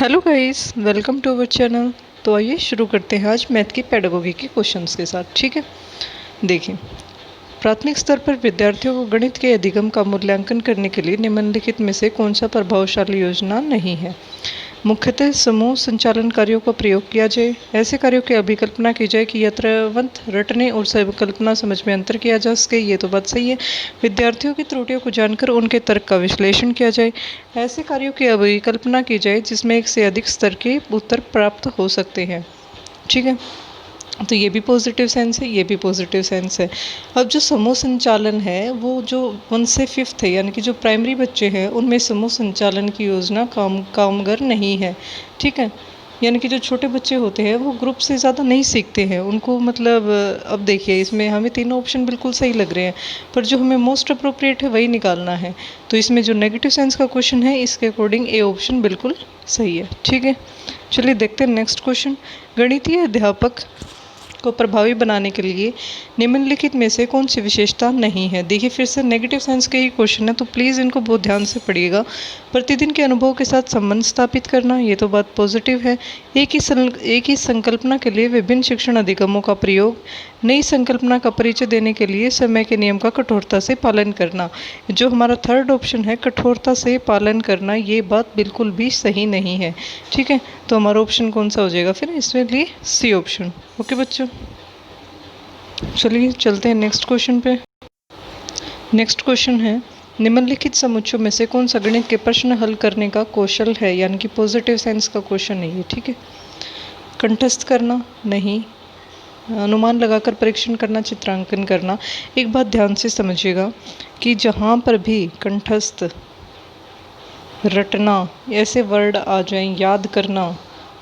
Hello guys, welcome to our channel. तो आइए शुरू करते हैं आज मैथ की पेडागोगी के क्वेश्चंस के साथ। ठीक है, देखिए, प्राथमिक स्तर पर विद्यार्थियों को गणित के अधिगम का मूल्यांकन करने के लिए निम्नलिखित में से कौन सा प्रभावशाली योजना नहीं है। मुख्यतः समूह संचालन कार्यों का प्रयोग किया जाए। ऐसे कार्यों की अभिकल्पना की जाए कि यथावत रटने और संकल्पना समझ में अंतर किया जा सके। ये तो बात सही है। विद्यार्थियों की त्रुटियों को जानकर उनके तर्क का विश्लेषण किया जाए। ऐसे कार्यों की अभिकल्पना की जाए जिसमें एक से अधिक स्तर के उत्तर प्राप्त हो सकते हैं। ठीक है, तो ये भी पॉजिटिव सेंस है, ये भी पॉजिटिव सेंस है। अब जो समूह संचालन है वो जो 1 से 5th है, यानी कि जो प्राइमरी बच्चे हैं उनमें समूह संचालन की योजना कामगर नहीं है। ठीक है, यानी कि जो छोटे बच्चे होते हैं वो ग्रुप से ज़्यादा नहीं सीखते हैं, उनको मतलब अब देखिए, इसमें हमें तीनों ऑप्शन बिल्कुल सही लग रहे हैं, पर जो हमें मोस्ट अप्रोप्रिएट है वही निकालना है। तो इसमें जो नेगेटिव सेंस का क्वेश्चन है इसके अकॉर्डिंग ए ऑप्शन बिल्कुल सही है। ठीक है, चलिए देखते हैं नेक्स्ट क्वेश्चन। गणितीय अध्यापक को प्रभावी बनाने के लिए निम्नलिखित में से कौन सी विशेषता नहीं है। देखिए, फिर से नेगेटिव सेंस के ही क्वेश्चन है, तो प्लीज़ इनको बहुत ध्यान से पढ़िएगा। प्रतिदिन के अनुभव के साथ संबंध स्थापित करना, ये तो बात पॉजिटिव है। एक ही संकल्पना के लिए विभिन्न शिक्षण अधिगमों का प्रयोग, नई संकल्पना का परिचय देने के लिए समय के नियम का कठोरता से पालन करना। जो हमारा थर्ड ऑप्शन है, कठोरता से पालन करना, ये बात बिल्कुल भी सही नहीं है। ठीक है, तो हमारा ऑप्शन कौन सा हो जाएगा फिर इसमें लिए? C option. ओके बच्चों, चलिए चलते हैं नेक्स्ट क्वेश्चन पे। नेक्स्ट क्वेश्चन है, निम्नलिखित समुच्चयों में से कौन सा गणित के प्रश्न हल करने का कौशल है, यानी कि पॉजिटिव सेंस का क्वेश्चन है ये। ठीक है, कंठस्थ करना नहीं, अनुमान लगाकर परीक्षण करना, चित्रांकन करना। एक बात ध्यान से समझिएगा कि जहाँ पर भी कंठस्थ, रटना ऐसे वर्ड आ जाएं, याद करना,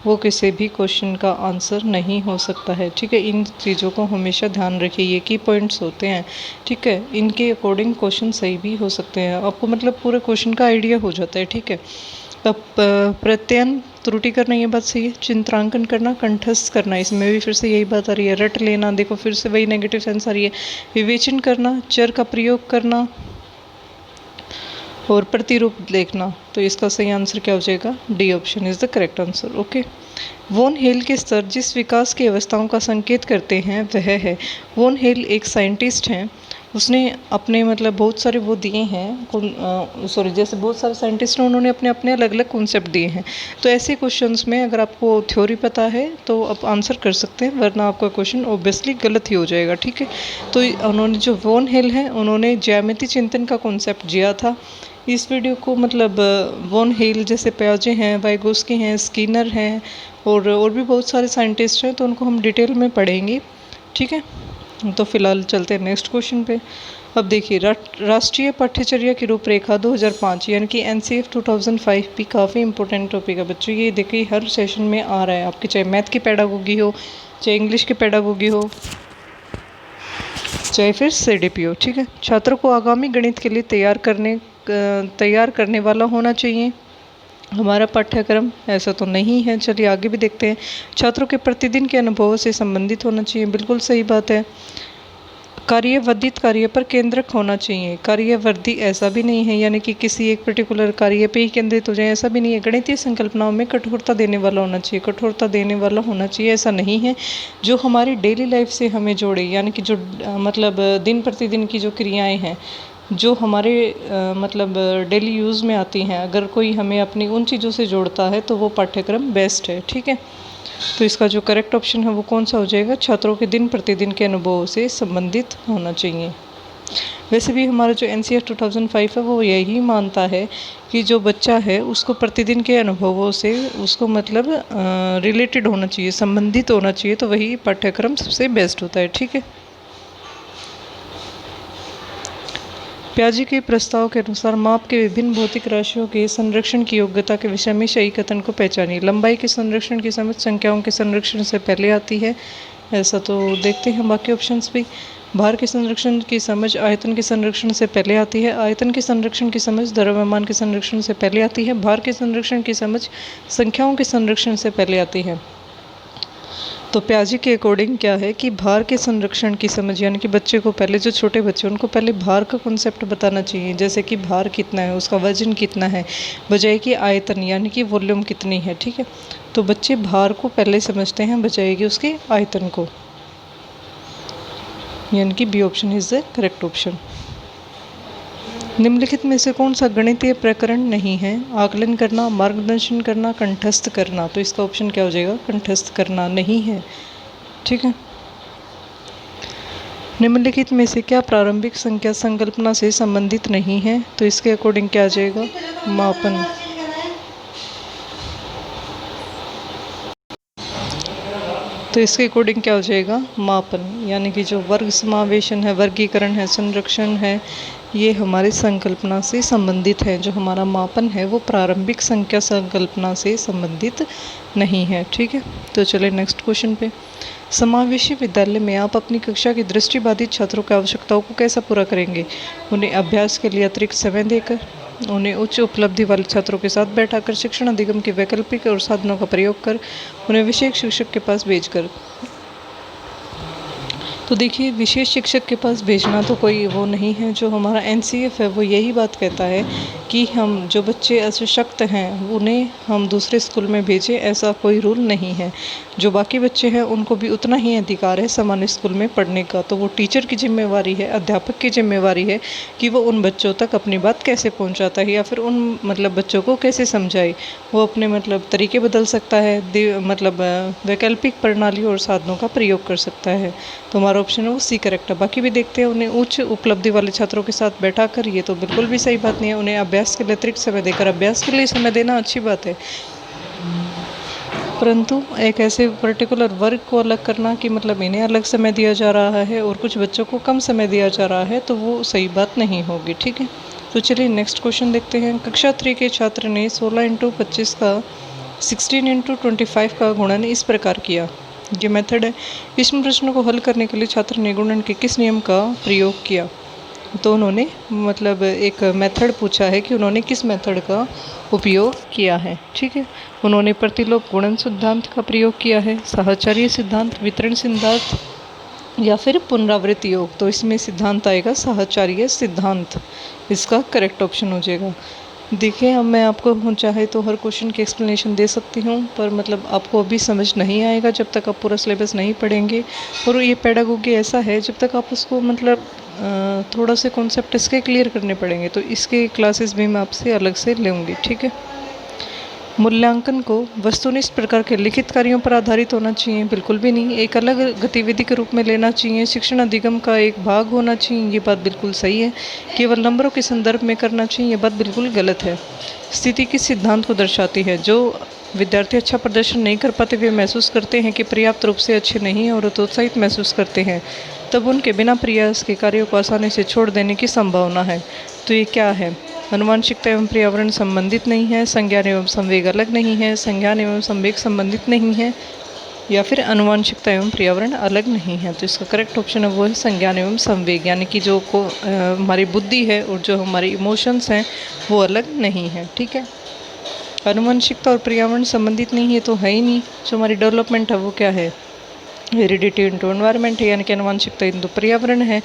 वो किसी भी क्वेश्चन का आंसर नहीं हो सकता है। ठीक है, इन चीज़ों को हमेशा ध्यान रखिए, ये की पॉइंट्स होते हैं। ठीक है, इनके अकॉर्डिंग क्वेश्चन सही भी हो सकते हैं, आपको मतलब पूरे क्वेश्चन का आइडिया हो जाता है। ठीक है, अब प्रत्ययन त्रुटि करना, ये बात सही है। चित्रांकन करना, कंठस्थ करना, इसमें भी फिर से यही बात आ रही है। रट लेना, देखो फिर से वही नेगेटिव सेंस आ रही है। विवेचन करना, चर का प्रयोग करना और प्रतिरूप देखना। तो इसका सही आंसर क्या हो जाएगा? D option is the correct answer. Okay, Van Hiele के स्तर जिस विकास की अवस्थाओं का संकेत करते हैं वह है। वॉन हेल एक साइंटिस्ट हैं, उसने अपने मतलब बहुत सारे वो दिए हैं, सॉरी, जैसे बहुत सारे साइंटिस्ट हैं, उन्होंने अपने अपने अलग अलग कॉन्सेप्ट दिए हैं। तो ऐसे क्वेश्चंस में अगर आपको थ्योरी पता है तो आप आंसर कर सकते हैं, वरना आपका क्वेश्चन ऑब्वियसली गलत ही हो जाएगा। ठीक है, तो उन्होंने जो वॉन हेल है उन्होंने ज्यामिति चिंतन का कॉन्सेप्ट दिया था। इस वीडियो को मतलब वॉन हेल जैसे प्याजे हैं, वाइगोस्की हैं, स्किनर हैं और भी बहुत सारे साइंटिस्ट हैं, तो उनको हम डिटेल में पढ़ेंगे। ठीक है, तो फिलहाल चलते हैं नेक्स्ट क्वेश्चन पे। अब देखिए, राष्ट्रीय पाठ्यचर्या की रूपरेखा 2005, यानी कि NCF 2005 भी काफ़ी इंपॉर्टेंट टॉपिक है बच्चों। ये देखिए हर सेशन में आ रहा है आपके, चाहे मैथ की पेडागोगी हो, चाहे इंग्लिश की पेडागोगी हो, चाहे फिर CDP हो। ठीक है, छात्रों को आगामी गणित के लिए तैयार करने वाला होना चाहिए हमारा पाठ्यक्रम। ऐसा तो नहीं है। चलिए आगे भी देखते हैं। छात्रों के प्रतिदिन के अनुभवों से संबंधित होना चाहिए, बिल्कुल सही बात है। कार्यवर्धित कार्य पर केंद्रक होना चाहिए। कार्यवर्धी ऐसा भी नहीं है, यानी कि किसी एक पर्टिकुलर कार्य पे ही केंद्रित हो जाए, ऐसा भी नहीं है। गणितीय संकल्पनाओं में कठोरता देने वाला होना चाहिए, कठोरता देने वाला होना चाहिए, ऐसा नहीं है। जो हमारी डेली लाइफ से हमें जोड़े, यानी कि जो मतलब दिन प्रतिदिन की जो क्रियाएँ हैं, जो हमारे मतलब डेली यूज़ में आती हैं, अगर कोई हमें अपनी उन चीज़ों से जोड़ता है तो वो पाठ्यक्रम बेस्ट है। ठीक है, तो इसका जो करेक्ट ऑप्शन है वो कौन सा हो जाएगा? छात्रों के दिन प्रतिदिन के अनुभवों से संबंधित होना चाहिए। वैसे भी हमारा जो NCF 2005 है वो यही मानता है कि जो बच्चा है उसको प्रतिदिन के अनुभवों से उसको मतलब रिलेटेड होना चाहिए, संबंधित होना चाहिए, तो वही पाठ्यक्रम सबसे बेस्ट होता है। ठीक है, प्याजे के प्रस्ताव के अनुसार माप के विभिन्न भौतिक राशियों के संरक्षण की योग्यता के विषय में सही कथन को पहचानिए। लंबाई के संरक्षण की समझ संख्याओं के संरक्षण से पहले आती है, ऐसा तो देखते हैं बाकी ऑप्शंस भी। भार के संरक्षण की समझ आयतन के संरक्षण से पहले आती है। आयतन के संरक्षण की समझ द्रव्यमान के संरक्षण से पहले आती है। भार के संरक्षण की समझ संख्याओं के संरक्षण से पहले आती है। तो प्याजी के अकॉर्डिंग क्या है कि भार के संरक्षण की समझ, यानी कि बच्चे को पहले, जो छोटे बच्चे उनको पहले भार का कॉन्सेप्ट बताना चाहिए, जैसे कि भार कितना है, उसका वजन कितना है, बजाय कि आयतन यानी कि वॉल्यूम कितनी है। ठीक है, तो बच्चे भार को पहले समझते हैं बजाय कि उसके आयतन को, यानी कि B option is the correct option. निम्नलिखित में से कौन सा गणितीय प्रकरण नहीं है? आकलन करना, मार्गदर्शन करना, कंठस्थ करना। तो इसका ऑप्शन क्या हो जाएगा? कंठस्थ करना नहीं है। ठीक है। निम्नलिखित में से क्या प्रारंभिक संख्या संकल्पना से संबंधित नहीं है? तो इसके अकॉर्डिंग क्या आ जाएगा? मापन। तो इसके अकॉर्डिंग क्या हो जाएगा? मापन, यानी कि जो वर्ग समावेशन है, वर्गीकरण है, संरक्षण है, ये हमारी संकल्पना से संबंधित है। जो हमारा मापन है वो प्रारंभिक संख्या संकल्पना से संबंधित नहीं है। ठीक है, तो चलिए नेक्स्ट क्वेश्चन पे। समावेशी विद्यालय में आप अपनी कक्षा की दृष्टिबाधित छात्रों की आवश्यकताओं को कैसे पूरा करेंगे? उन्हें अभ्यास के लिए अतिरिक्त समय देकर, उन्हें उच्च उपलब्धि वाले छात्रों के साथ बैठाकर, शिक्षण अधिगम के वैकल्पिक और साधनों का प्रयोग कर, उन्हें विशेष शिक्षक के पास भेजकर। तो देखिए, विशेष शिक्षक के पास भेजना तो कोई वो नहीं है। जो हमारा एनसीएफ है वो यही बात कहता है कि हम जो बच्चे अशक्त हैं उन्हें हम दूसरे स्कूल में भेजें, ऐसा कोई रूल नहीं है। जो बाकी बच्चे हैं उनको भी उतना ही अधिकार है सामान्य स्कूल में पढ़ने का। तो वो टीचर की जिम्मेवारी है, अध्यापक की जिम्मेवारी है कि वो उन बच्चों तक अपनी बात कैसे पहुँचाता है, या फिर उन बच्चों को कैसे समझाए। वो अपने तरीके बदल सकता है, वैकल्पिक प्रणाली और साधनों का प्रयोग कर सकता है। तो हमारा ऑप्शन है वो सी करेक्ट है। बाकी भी देखते हैं, उन्हें उच्च उपलब्धि वाले छात्रों के साथ बैठा कर, ये तो बिल्कुल भी सही बात नहीं है। उन्हें अभ्यास के लिए अतिरिक्त समय देकर, अभ्यास के लिए समय देना अच्छी बात है, परंतु एक ऐसे पर्टिकुलर वर्ग को अलग करना कि इन्हें अलग समय दिया जा रहा है और कुछ बच्चों को कम समय दिया जा रहा है, तो वो सही बात नहीं होगी। ठीक है, तो चलिए नेक्स्ट क्वेश्चन देखते हैं। कक्षा 3 के छात्र ने 16 × 25 का 16 × 25 का गुणन इस प्रकार किया। ये मेथड है। इस प्रश्न को हल करने के लिए छात्र ने गुणन के किस नियम का प्रयोग किया? तो उन्होंने एक मेथड पूछा है कि उन्होंने किस मेथड का उपयोग किया है। ठीक है, उन्होंने प्रतिलोम गुणन सिद्धांत का प्रयोग किया है, साहचर्य सिद्धांत, वितरण सिद्धांत, या फिर पुनरावृत्ति योग। तो इसमें सिद्धांत आएगा साहचर्य सिद्धांत, इसका करेक्ट ऑप्शन हो जाएगा। देखिए, अब मैं आपको चाहे तो हर क्वेश्चन की एक्सप्लेनेशन दे सकती हूँ, पर आपको अभी समझ नहीं आएगा जब तक आप पूरा सिलेबस नहीं पढ़ेंगे। और ये पेडागोगी ऐसा है, जब तक आप उसको थोड़ा से कॉन्सेप्ट इसके क्लियर करने पड़ेंगे। तो इसके क्लासेस भी मैं आपसे अलग से लूँगी। ठीक है। मूल्यांकन को वस्तुनिष्ठ प्रकार के लिखित कार्यों पर आधारित होना चाहिए? बिल्कुल भी नहीं। एक अलग गतिविधि के रूप में लेना चाहिए, शिक्षण अधिगम का एक भाग होना चाहिए, ये बात बिल्कुल सही है। केवल नंबरों के संदर्भ में करना चाहिए, ये बात बिल्कुल गलत है। स्थिति किस सिद्धांत को दर्शाती है? जो विद्यार्थी अच्छा प्रदर्शन नहीं कर पाते, वे महसूस करते हैं कि पर्याप्त रूप से अच्छे नहीं हैं और हतोत्साहित महसूस करते हैं, तब उनके बिना प्रयास के कार्यों को आसानी से छोड़ देने की संभावना है। तो ये क्या है? आनुवांशिकता एवं पर्यावरण संबंधित नहीं है, संज्ञान एवं संवेग अलग नहीं है, संज्ञान एवं संवेग संबंधित नहीं है, या फिर आनुवांशिकता एवं पर्यावरण अलग नहीं है। तो इसका करेक्ट ऑप्शन है वो है संज्ञान एवं संवेग, यानी कि जो हमारी बुद्धि है और जो हमारी इमोशंस हैं वो अलग नहीं है। ठीक है, आनुवांशिकता और पर्यावरण संबंधित नहीं है तो है ही नहीं। जो हमारी डेवलपमेंट है वो क्या है? हेरिडिटी इनटू एनवायरनमेंट है, यानी कि आनुवंशिकता इनटू पर्यावरण है।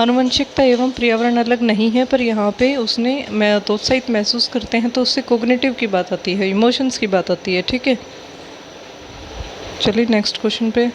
आनुवंशिकता एवं पर्यावरण अलग नहीं है, पर यहाँ पे उसने हतोत्साहित महसूस करते हैं तो उससे कोग्निटिव की बात आती है, इमोशंस की बात आती है। ठीक है, चलिए नेक्स्ट क्वेश्चन पे।